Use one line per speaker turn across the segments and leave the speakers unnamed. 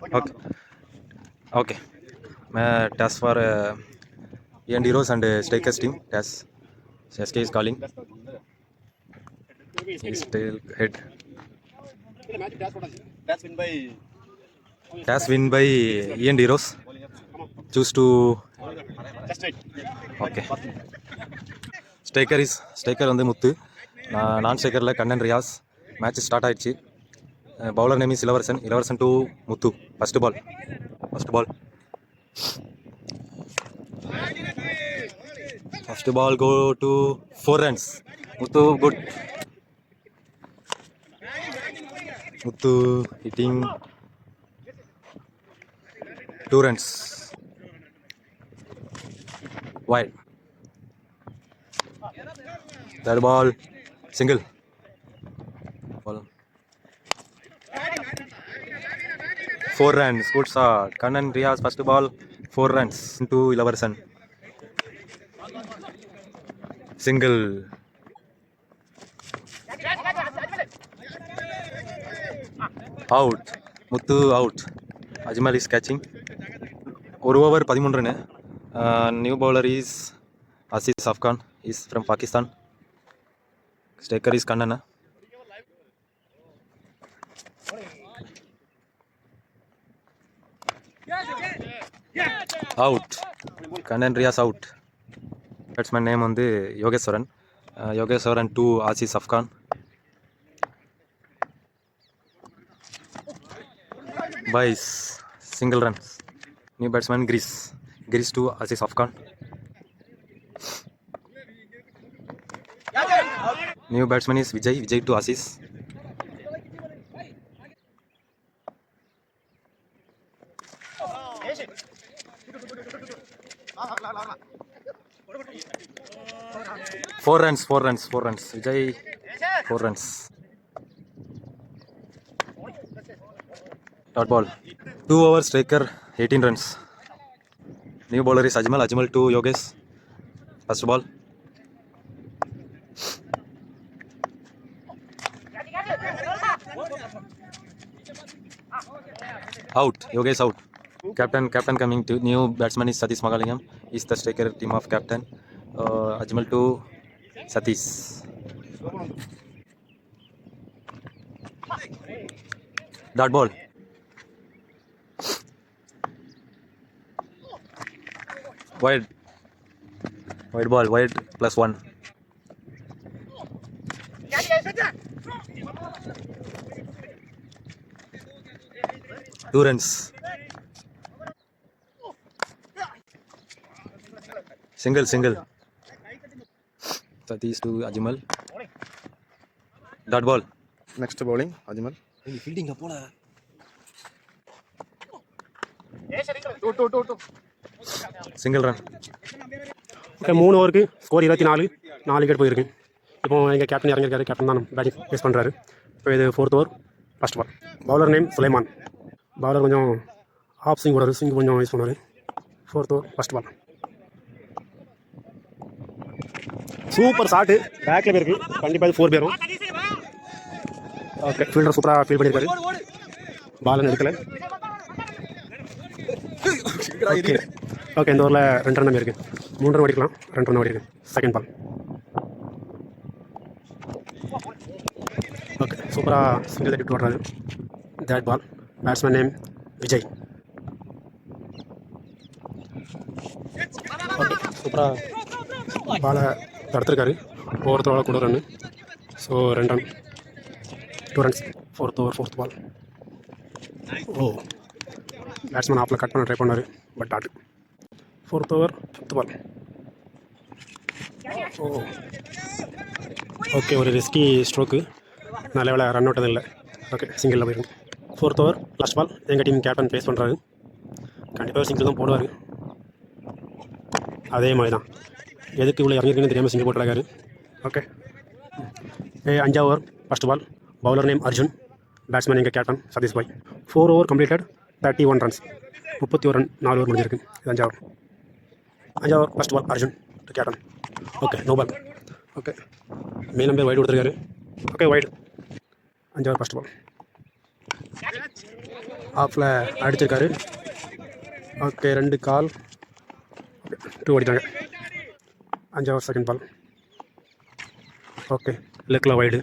Okay. Okay. Task for and heroes and strikers team. Task. SK is calling. He's still head. Task win by and heroes. Choose to. Okay. Striker வந்து முத்து. நான் ஸ்ட்ரைக்கரில் Kannan Riyaz. Match start ஆயிடுச்சு. Bowler name is இளவரசன் to Muthu. First ball go to 4 runs. Muthu good. Muthu hitting 2 runs. Wide. Third ball single. Ball. 4 runs. Good shot. Kannan Riyaz first ball 4 runs into Ilavasan. Single. Out. Muthu out. Ajmal is catching. 1 over 13 run. New bowler is Asis Afghan. Is from Pakistan. Striker is Kannan. Out. Kannan Riyaz out. Batsman name on the Yogeshwaran to Asis Afghan. Vice single runs. New batsman Greece to Asis Afghan. New batsman is Vijay to Asis. Four runs. Vijay 4 runs. Dot ball. 2 over striker 18 runs. New bowler is Ajmal to Yogesh. First ball. Out. Yogesh out. Captain coming to new batsman is Satish Magalingam. Is the striker team of captain. Ajmal to Satish. Dot ball. Wide ball, wide +1. Two runs. Single. Satish to Ajmal. Dot ball.
Next bowling, Ajmal.
Fielding போல. Single run.
Okay 3 ஓவருக்கு score 24, 4 wicket போயிருக்கு. இப்போ எங்கள் captain இறங்கியிருக்காரு. Captain தான் batting face பண்ணுறாரு. இப்போ இது 4th over first ball. Bowler name Sulaiman. Bowler கொஞ்சம் ஆஃப் ஸ்விங் போடுறாரு. ஸ்விங் கொஞ்சம் யூஸ் பண்ணுவார். 4th over first ball. Super shot. பேக்கில் போயிருக்கு. கண்டிப்பாக 4 பேரும். ஓகே ஃபீல்டர் சூப்பராக ஃபீல் பண்ணியிருக்காரு. பால் எடுக்கலை. ஓகே இந்த ஓவரில் 2 ரன் இருக்குது. 3 ரன் ஓடிக்கலாம். 2 ரன் ஓடிருக்கு. Second ball. ஓகே சூப்பராக சிங்கிள் தட்டி ஓடுறாரு. தேட் ball. Batsman name Vijay. Okay சூப்பராக பாலை தடுத்துருக்காரு. ஒவ்வொருத்தரோட கூட run. So 2 run 2 runs. 4th over 4th ball. Batsman ஆஃபில் கட் பண்ண ட்ரை பண்ணார். But out. 4th over 5th ball. Okay ஒரு ரிஸ்கி ஸ்ட்ரோக்கு. நல்ல வேலை ரன் அவுட் இல்லை. ஓகே சிங்கிளில் போயிருக்கு. 4th ஓவர் லாஸ்ட் பால். எங்கள் டீம் கேப்டன் ஃபேஸ் பண்ணுறாரு. கண்டிப்பாக சிங்கிள் தான் போடுவார். அதே மாதிரி தான் எதுக்கு இவ்வளோ இறங்கிருக்குன்னு தெரியாமல் சிங்கிள் போட்டுருக்காரு. Okay 5th over first ball. Bowler name Arjun. Batsman எங்கள் captain Satish bhai. 4 over completed 31 runs. 31 run 4 over முடிஞ்சிருக்கு. இது 5th over first ball. Arjun to captain. Okay no ball. Okay main number wide கொடுத்துருக்காரு. Okay wide. 5th over first ball. ஆஃபில் அடிச்சிருக்காரு. Okay 2 கால் 2 அடித்தாங்க. 5 over second ball. Okay லெக்கில் wide.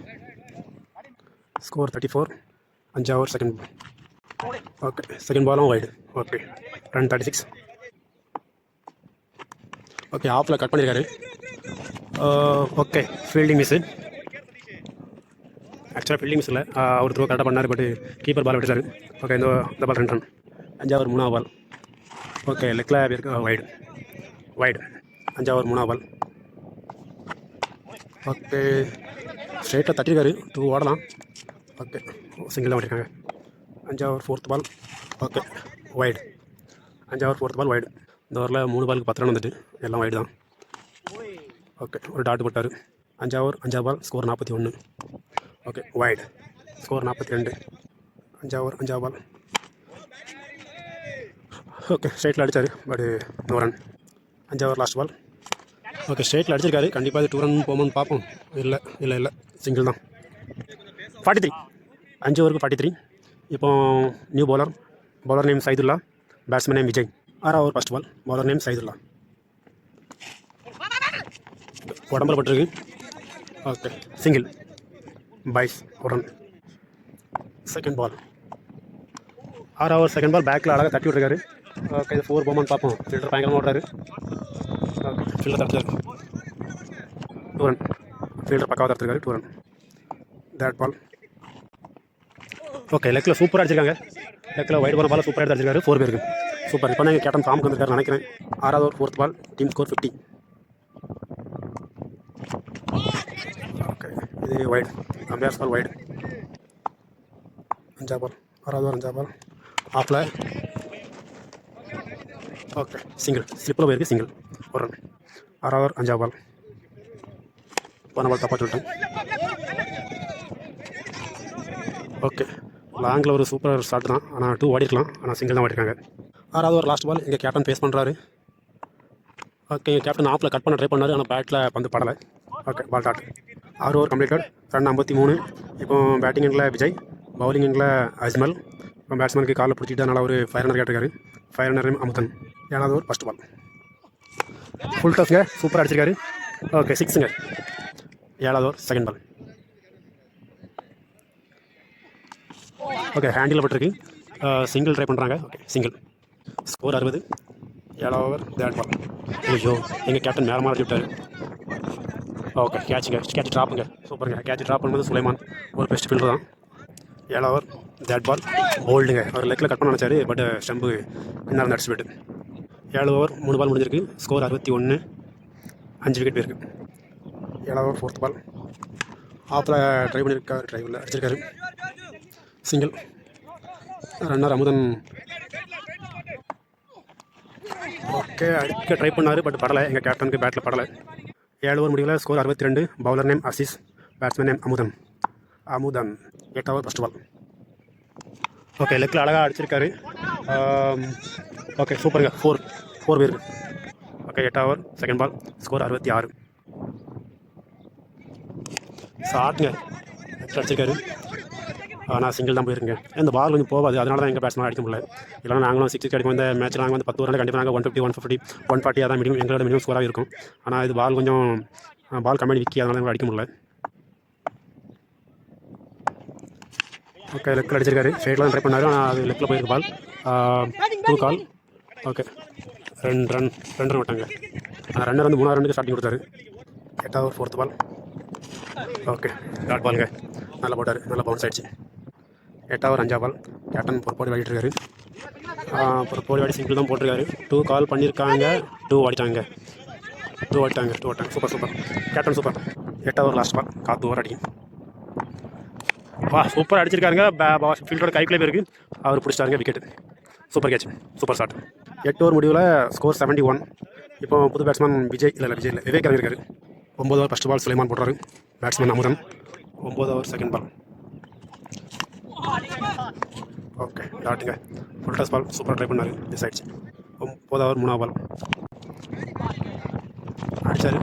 Score 34. 5 over second ball. Okay second பாலும் wide. Okay run 36. Okay ஆஃபில் cut பண்ணியிருக்காரு. Okay fielding miss. ஆக்சுவலாக ஃபீல்டிங் மிஸ் இல்லை, அவர் த்ரோ கரெக்டாக பண்ணார், பட் கீப்பர் பால் விட்டுச்சாரு. ஓகே இந்த பால் 2 ரன். 5 ஓவர் 3ஆவது பால். ஓகே லெக்கில் இருக்கு வைடு. 5 ஓவர் 3ஆவது பால். ஓகே ஸ்ட்ரெயிட்டாக தட்டிருக்காரு. 2 ஓடலாம். ஓகே சிங்கிள் தான் ஓட்டிருக்காங்க. 5 over 4th ball. Okay wide. 5 over 4th ball wide. இந்த ஓவரில் 3 பாலுக்கு 10 ரன் வந்துட்டு, எல்லாம் வைடு தான். ஓகே ஒரு டாட் போட்டார். 5 ஓவர் 5ஆவது ball. Score 41. Okay wide. Score 42. 5 over 5ஆவது பால். ஓகே ஸ்ட்ரைட்டில் அடித்தார், but no run. 5 over last ball. Okay ஸ்ட்ரைட்டில் அடிச்சிருக்காரு. கண்டிப்பாக இது 2 ரன் போகும்போது பார்ப்போம். இல்லை சிங்கிள் தான். 43. 5 ஓவருக்கு 43. இப்போ new bowler name Saidullah, batsman name Vijay. 6ஆவது over first ball. Bowler name Saidullah. உடம்புல பட்டிருக்கு. Okay single. 22 run. Second ball. 6ஆவது ஓவர் செகண்ட் பால். பேக்கில் அழகாக தட்டி விட்டுருக்காரு. ஓகே இது 4 போமான்னு பார்ப்போம். ஃபீல்டர் பயங்கரமாக ஓடுறாரு. ஓகே ஃபீல்டர் தடுத்துருக்காரு. 2 ரன். ஃபீல்டர் பக்காவாக தடுத்துருக்காரு. 2 ரன். தேட் பால். ஓகே லெக்கில் சூப்பராக அடிச்சிருக்காங்க. லெக்கில் வைட் போன பால் சூப்பராக அடிச்சிருக்காரு. 4 பேருக்கு சூப்பர். இப்போ தான் கேப்டன் ஃபார்முக்கு வந்திருக்காரு நினைக்கிறேன். 6ஆவது over 4th ball. Team score 50. Okay இது வைடு. Umpires ball wide. 5ஆவது பால். 6ஆவது ஓவர் 5ஆவது பால். ஆஃபில். Okay single. ஸ்லிப்பில் போயிருக்கு. சிங்கிள். 1 ரன். 6ஆவது ஓவர் 5ஆவது பால். போன பால் தப்பாக சொல்லிட்டேன். ஓகே லாங்கில் ஒரு சூப்பர் ஷாட் தான், ஆனால் 2 ஓடிருக்கலாம், ஆனால் சிங்கிள் தான் ஓடிருக்காங்க. 6ஆவது ஓவர் லாஸ்ட் பால். இங்கே கேப்டன் ஃபேஸ் பண்ணுறாரு. ஓகே கேப்டன் ஆஃபில் கட் பண்ண ட்ரை பண்ணார், ஆனால் பேட்டில் பந்து படலை. Okay ball dot. 6 over completed. Run 53. இப்போ பேட்டிங் எண்டில் விஜய், பவுலிங் எண்டில் அஜ்மல். இப்போ பேட்ஸ்மேனுக்கு காலில் பிடிச்சிட்டு அதனால் ஒரு 5 ரன்னர் கேட்டிருக்காரு. 5 ரன்னர் நேம் அமுதன். 7ஆவது ஓவர் ஃபர்ஸ்ட் பால். ஃபுல் டஃப்ங்க சூப்பராக அடிச்சிருக்காரு. ஓகே 6ங்க. 7ஆவது over second ball. Okay handle பட்டிருக்கு. சிங்கிள் ட்ரை பண்ணுறாங்க. Okay single. ஸ்கோர் 60. 7ஆவது ஓவர் தேட் பால். ஐயோ எங்கள் கேப்டன் நேரமாக அடிச்சு விட்டார். ஓகே கேட்ச் ட்ராப்புங்க. சூப்பருங்க. கேட்ச் ட்ராப் பண்ணும்போது சுலைமான் ஒரு பெஸ்ட் ஃபீல்டர் தான். 7ஆவது ஓவர் தேட் பால். போல்டுங்க. அவர் லெக்கில் கட் பண்ண நினச்சாரு, பட் ஸ்டம்பு இன்னும் அடிச்சு போய்ட்டு. 7 ஓவர் 3 பால் முடிஞ்சிருக்கு. ஸ்கோர் 61. 5 விக்கெட் போயிருக்கு. 7ஆவது ஓவர் 4th பால். ஆஃபில் ட்ரை பண்ணியிருக்காரு. ட்ரைவில் அடிச்சிருக்காரு. சிங்கிள். ரன்னர் அமுதன். ஓகே அடிக்க ட்ரை பண்ணார், பட் படலை. எங்கள் கேப்டனுக்கு பேட்டில் படலை. 7 ஓவர் முடிவில். Score 62. Bowler name Aziz, batsman name Amudhan. 8ஆவது ஓவர் ஃபர்ஸ்ட் பால். ஓகே லெக்கில் அழகாக அடிச்சிருக்காரு. ஓகே சூப்பருங்க. 4 பேருக்கு. ஓகே 8ஆவது ஓவர் செகண்ட் பால். ஸ்கோர் 66. ஷாட்டுங்க அடிச்சிருக்காரு, ஆனால் சிங்கிள் தான் போயிருங்க. இந்த பால் கொஞ்சம் போகாது, அதனால தான் எங்கள் பேட்ஸ்மேன் அடிக்க முடியல. இல்லைனா நாங்களும் 60 அடிக்கும். இந்த மேட்ச்சில் நாங்கள் வந்து 10 ஓவரில் கண்டிப்பாக நாங்கள் 150, 150, 140 தான் மினிமம் எங்களோட மினிமம் ஸ்கோராக இருக்கும். ஆனால் இது பால் கொஞ்சம் பால் கம்மியாக விக்கி, அதனால எங்களுக்கு அடிக்க முடியல. ஓகே லெக்கில் அடிச்சிருக்காரு. ஸ்ட்ரைட்டில் தான் ட்ரை பண்ணார், ஆனால் அது லெக்கில் போயிருக்கு பால். 2 கால். ஓகே 2 ரன் விட்டாங்க. ரன்னர் வந்து 3ஆவது ரன்னுக்கு ஸ்டார்டிங் கொடுத்தாரு. 8ஆவது over 4th ball. Okay dot பாலுங்க. நல்லா போட்டார், நல்லா பவுன்ஸ் ஆகிடுச்சு. 8ஆவது ஓவர் 5ஆவது பால். கேப்டன் பொறுப்போடு விளையாடிட்டுருக்காரு. பொறுப்போடு வாடி சிங்கிள் தான் போட்டிருக்காரு. 2 கால் பண்ணியிருக்காங்க. 2 ஓடிட்டாங்க. Super captain super. 8ஆவது ஓவர் லாஸ்ட் பால். காத்து ஓவர் அடிக்கும். வா சூப்பர் அடிச்சிருக்காருங்க. ஃபீல்டோட கைக்குள்ளே போயிருக்கு, அவர் பிடிச்சிட்டாருங்க wicket. Super catch, super shot. 8 over முடிவில். ஸ்கோர் 71. இப்போ புது பேட்ஸ்மேன் விஜய் இல்லை விவேக் இறங்கியிருக்காரு. 9 ஓவர் ஃபர்ஸ்ட் பால் சுலைமான் போடுறாரு. பேட்ஸ்மேன் அமுதன். 9ஆவது ஓவர் செகண்ட் பால். ஓகே டாட்டுங்க. Full toss ball. சூப்பராக ட்ரை பண்ணார், மிஸ் ஆகிடுச்சு. 9ஆவது ஓவர் 3ஆவது பால். அடிச்சார்.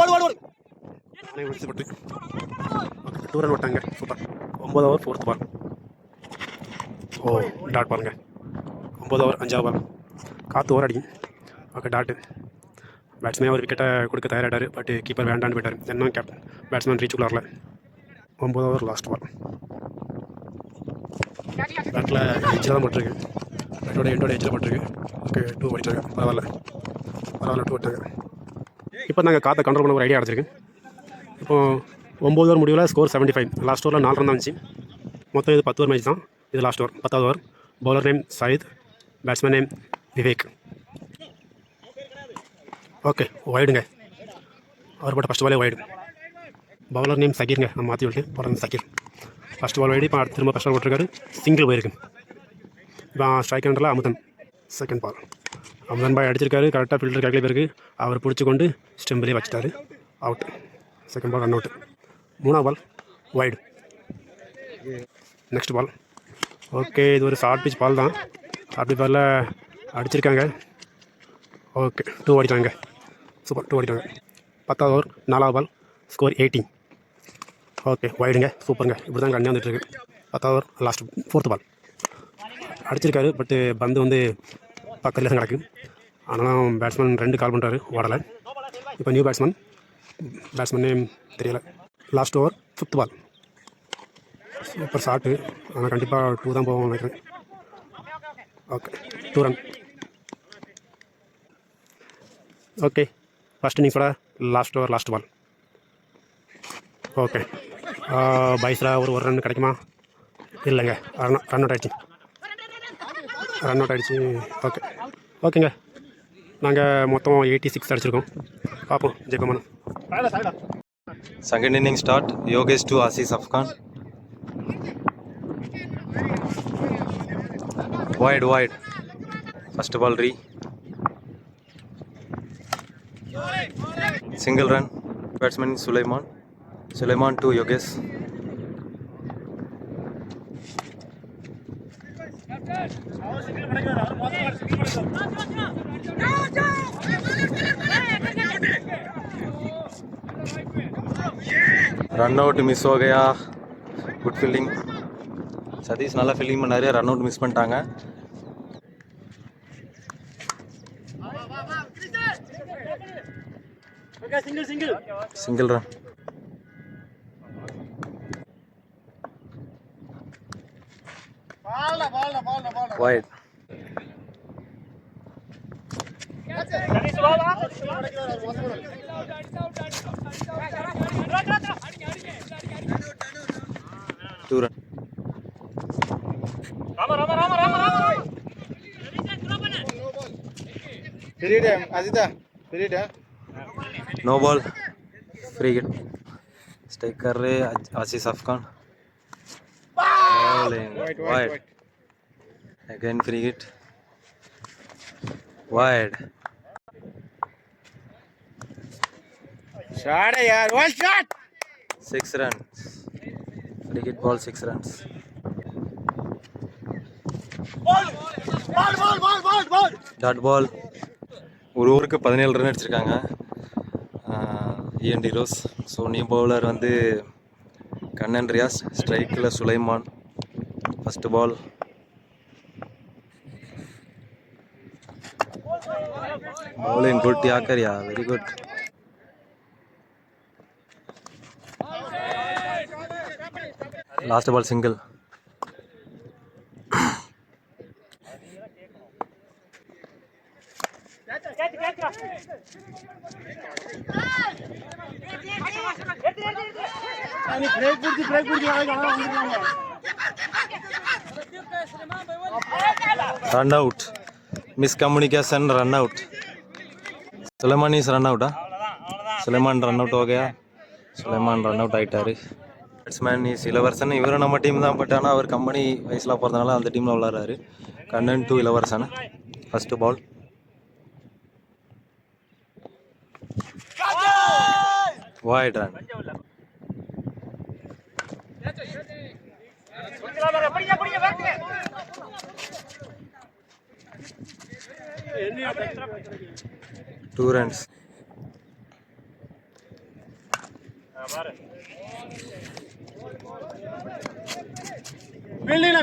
ஓடு விட்டு. ஓகே 2 ரன் விட்டாங்க. சூப்பர். 9ஆவது ஓவர் 4th பால். ஓ டாட் பாருங்க. 9 ஓவர் 5 பால். காற்று ஓவர் அடிக்கும். Okay tattoo. பேட்ஸ்மேன் ஒரு விக்கெட்டை கொடுக்க தயாராகிட்டார். பட் கீப்பர் வேண்டான்னு போயிட்டார். என்ன கேப்டன் பேட்ஸ்மேன் ரீச்சுக்குள்ள வரல. 9 ஓவர் லாஸ்ட் பால். பேட்டில் எட்ஜில் தான் போட்டிருக்கு. பேட்டோட எண்டோட எட்ஜில் போட்டிருக்கு. ஓகே 2 ஓடிட்டாங்க. பரவாயில்ல 2 ஓட்டாங்க. இப்போ நாங்கள் காற்றை கண்ட்ரோல் பண்ண ஒரு ஐடியா கிடச்சிருக்கு. இப்போது 9 ஓவர் முடிவில் ஸ்கோர் 75. லாஸ்ட் ஓவரில் 4 ரன் தான் வந்துச்சு. மொத்தம் இது 10 ஓவர் மேட்ச் தான். இது லாஸ்ட் ஓவர் 10வது over. Bowler name Sayid, batsman name Vivek. Okay வைடுங்க. அவர் போட்ட ஃபஸ்ட் பாலே வைடு. Bowler name சகீருங்க. நான் மாற்றி விட்டு போகிறது சகீர். ஃபஸ்ட் பால் வைடு. இப்போ அடுத்து திரும்ப ஃபஸ்ட் பால் போட்டிருக்காரு. சிங்கிள் போயிருக்கு. இப்போ ஸ்ட்ரைக் ஹேண்டரில் அமுதன். செகண்ட் பால் அமுதன் பாய் அடிச்சிருக்காரு. கரெக்டாக ஃபில்டர் கையில் போயிருக்கு. அவர் பிடிச்சி கொண்டு ஸ்டெம்பிலே வச்சுட்டாரு. Out. Second ball run out. 3ஆவது ball wide. Next ball. Okay இது ஒரு ஷார்ட் பிச் பால் தான். ஷார்ட் பிச் பாலில் அடிச்சிருக்காங்க. ஓகே 2 ஓடிட்டாங்க. சூப்பர் 2 ஓடிட்டாங்க. 10வது ஓவர் 4வது பால். ஸ்கோர் 80. ஓகே வைடுங்க. சூப்பருங்க. இப்படி தான் கண்ணி வந்துட்டுருக்கு. 10வது ஓவர் லாஸ்ட் 4th பால். அடிச்சிருக்காரு. பட்டு பந்து வந்து பக்கத்தில் தான் கிடக்கு. ஆனாலும் பேட்ஸ்மேன் 2 கால் பண்ணுறாரு. ஓடலை. இப்போ நியூ பேட்ஸ்மேன். பேட்ஸ்மேன் நேம் தெரியலை. Last over 5th ball. Super shot. ஆனால் கண்டிப்பாக 2 தான் போவோம் நினைக்கிறேன். Okay 2 run. ஓகே ஃபஸ்ட் இன்னிங்ஸோட last over last ball. Okay பைஸில் ஒரு ரன் கிடைக்குமா? இல்லைங்க. ரன் அவுட் ஆகிடுச்சு. ஓகே ஓகேங்க. நாங்கள் மொத்தம் 86 அடிச்சிருக்கோம். பார்ப்போம் Jayakumar.
Second inning start. Yogesh to Asif Afghan. Wide. First ball re. Single run. Batsman Sulaiman. Sulaiman to Yogesh. Run out miss हो गया. Good fielding. சதீஷ் நல்லா ஃபீல்டிங் பண்ணாரு. ரன் அவுட் மிஸ் பண்ணிட்டாங்க. Single run. Wide. Two run. No ball. Free hit. Strike कर रहे Asif Afghan. Bowling. Wide. Again free hit. Wide.
Shot yaar, one shot.
6 runs. Free hit ball 6 runs. Ball. Dot ball. ஒரு ஓவருக்கு 17 run அடிச்சிருக்காங்க இஎன்டி ரோஸ். So new bowler வந்து கண்ணன் ரியாஸ். ஸ்ட்ரைக்கில் Sulaiman. First ball. Bowling good யாக்கரியா. Very good. Last ball single. Run out. Miscommunication. Run out. Sulaiman is run out. Sulaiman run out हो गया. सुलेमान रन आउट ஆயிட்டாரு. Batsman is Ilavarasan. இவரும் நம்ம டீம் தான். பட் ஆனால் அவர் கம்பெனி வயசில் போகிறதுனால அந்த டீமில் விளாட்றாரு. Kannan to Ilavarasan. First ball. Wide run. Two runs.
Fielding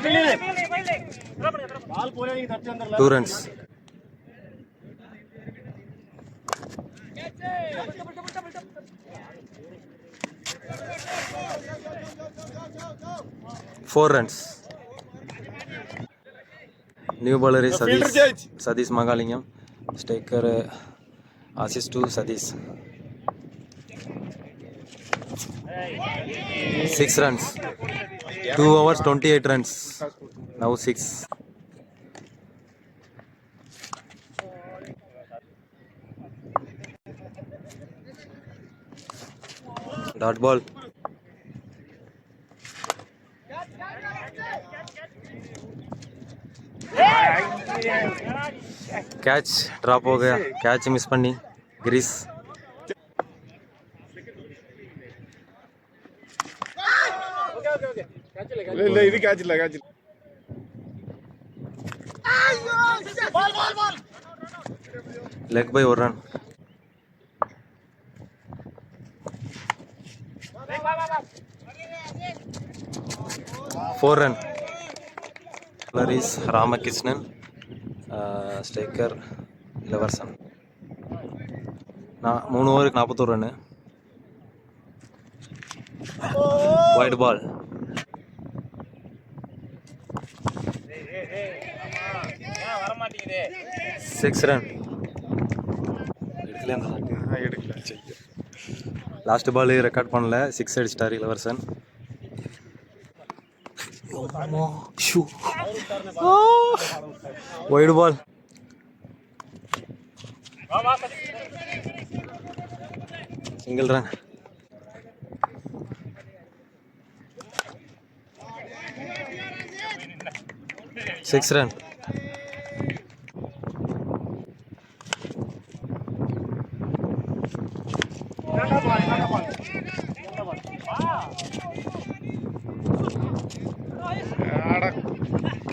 2 runs. Four runs. New bowler is Sadish Magalingam. Striker assist to Sadish. 6 runs. 2 overs 28 runs. Now 6. Dot ball. Catch drop हो गया, catch miss पन्नी ग्रीस. Leg bye 1 run. Four run. Bowler is Ramakrishnan. Striker Leverson. 3 ஓவருக்கு 41 run. Wide ball. Six run. Last ball record பண்ணல, 6 அடிச்சிட்டாரு Ilavarasan. Wide ball. Single run. Six run.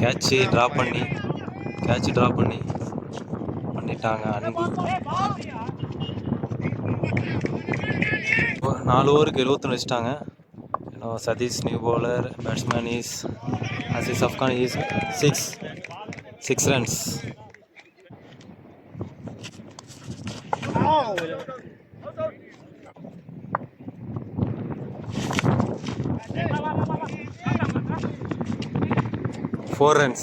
Catch drop பண்ணி பண்ணிட்டாங்க அன்பு. 4 ஓவருக்கு 71 வச்சுட்டாங்க. Satish new bowler. Batsman is Aziz Afghan is 6 runs. Four runs.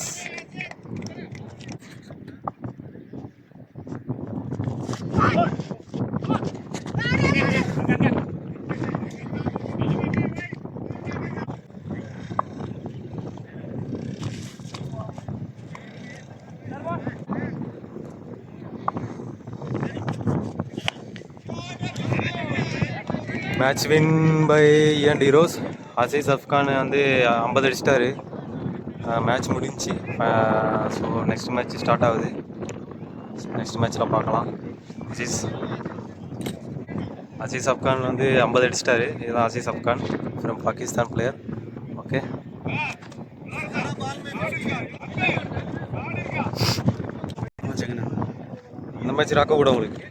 Match win by and heroes. Aziz Afghan வந்து 50 அடிச்சிட்டாரு. Match முடிஞ்சு. So next match start ஆகுது. நெக்ஸ்ட் மேட்ச்சில் பார்க்கலாம். அசீஸ் அஃப்கான் வந்து 50 அடிச்சிட்டாரு. இதுதான் Azeez அஃப்கான் from Pakistan player. Okay, இந்த மேட்ச் ராக்க கூட உங்களுக்கு